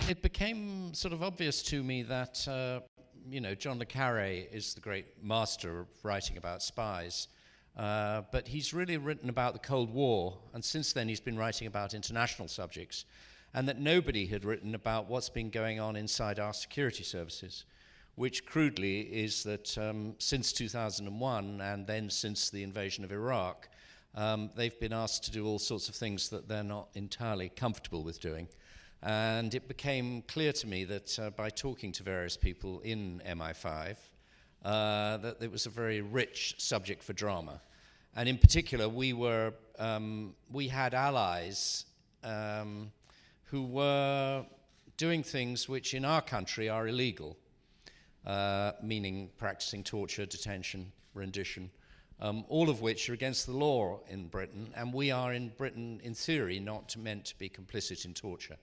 it became sort of obvious to me that, John le Carré is the great master of writing about spies, but he's really written about the Cold War, and since then he's been writing about international subjects, and that nobody had written about what's been going on inside our security services, which crudely is that since 2001, and then since the invasion of Iraq, they've been asked to do all sorts of things that they're not entirely comfortable with doing. And it became clear to me that by talking to various people in MI5, that it was a very rich subject for drama. And in particular, we had allies who were doing things which in our country are illegal, meaning practicing torture, detention, rendition, all of which are against the law in Britain, and we are in Britain, in theory, not meant to be complicit in torture.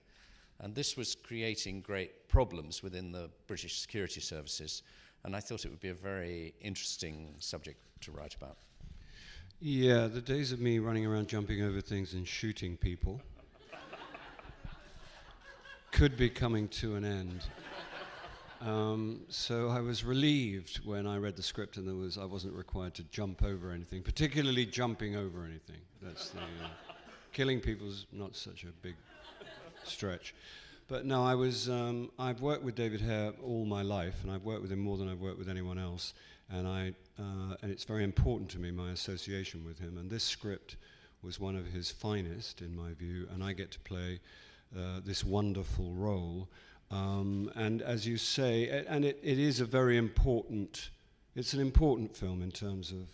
And this was creating great problems within the British security services, and I thought it would be a very interesting subject to write about. Yeah, the days of me running around jumping over things and shooting people could be coming to an end. So I was relieved when I read the script and I wasn't required to jump over anything, particularly jumping over anything. That's the killing people's not such a big stretch. But no, I've worked with David Hare all my life, and I've worked with him more than I've worked with anyone else, and it's very important to me, my association with him, and this script was one of his finest, in my view, and I get to play this wonderful role. And as you say, and it is a very important, it's an important film in terms of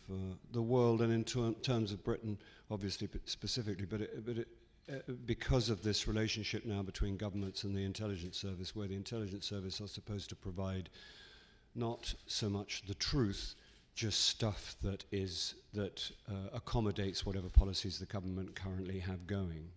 the world and in terms of Britain, obviously specifically, but because of this relationship now between governments and the intelligence service, where the intelligence service are supposed to provide not so much the truth, just stuff that accommodates whatever policies the government currently have going.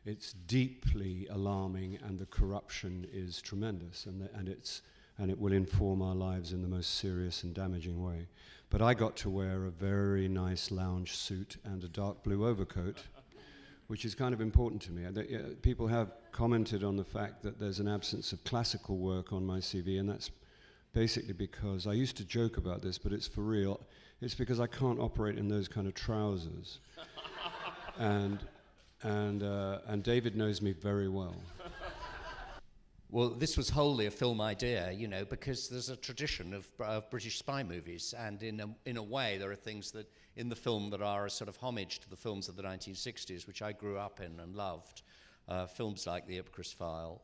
It's deeply alarming, and the corruption is tremendous, and it will inform our lives in the most serious and damaging way. But I got to wear a very nice lounge suit and a dark blue overcoat, which is kind of important to me. People have commented on the fact that there's an absence of classical work on my CV, and that's basically because, I used to joke about this, but it's for real, it's because I can't operate in those kind of trousers. And David knows me very well. Well, this was wholly a film idea, because there's a tradition of British spy movies, and in a way there are things that in the film that are a sort of homage to the films of the 1960s, which I grew up in and loved. Films like The Ipcress File,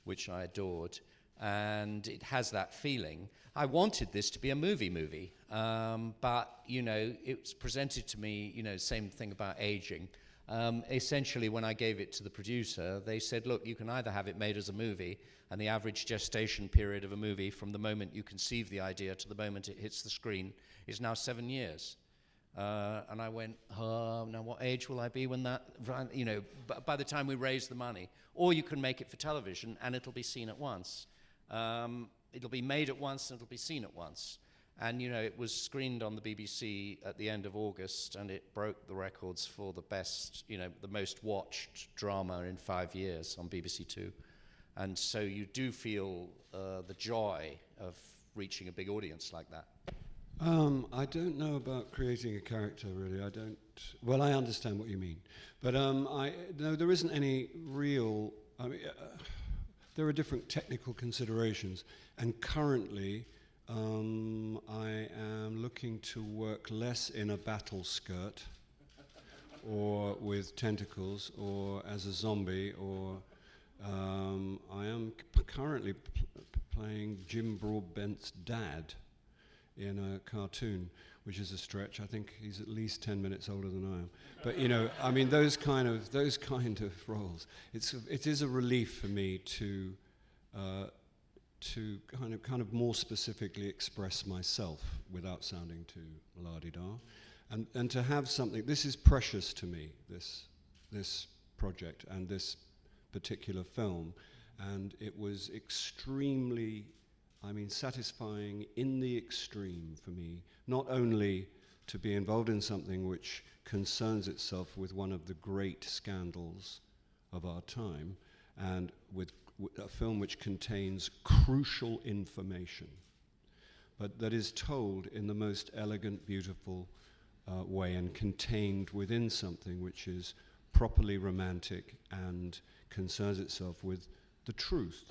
which I adored, and it has that feeling. I wanted this to be a movie, but it's presented to me, same thing about aging. Essentially, when I gave it to the producer, they said, look, you can either have it made as a movie, and the average gestation period of a movie from the moment you conceive the idea to the moment it hits the screen is now 7 years. And I went, now what age will I be when that, by the time we raise the money? Or you can make it for television, and it'll be seen at once. It'll be made at once, and it'll be seen at once. And, it was screened on the BBC at the end of August, and it broke the records for the best, the most watched drama in 5 years on BBC Two. And so you do feel the joy of reaching a big audience like that. I don't know about creating a character, really. Well, I understand what you mean. But no, there isn't any real, there are different technical considerations. And currently, I am looking to work less in a battle skirt or with tentacles or as a zombie, or I am currently playing Jim Broadbent's dad in a cartoon, which is a stretch. I think he's at least 10 minutes older than I am. But I mean, those kind of roles. It is a relief for me to kind of more specifically express myself without sounding too la-di-da, and to have something. This is precious to me, this project and this particular film, and it was extremely, satisfying in the extreme for me, not only to be involved in something which concerns itself with one of the great scandals of our time, and with a film which contains crucial information, but that is told in the most elegant, beautiful way and contained within something which is properly romantic and concerns itself with the truth.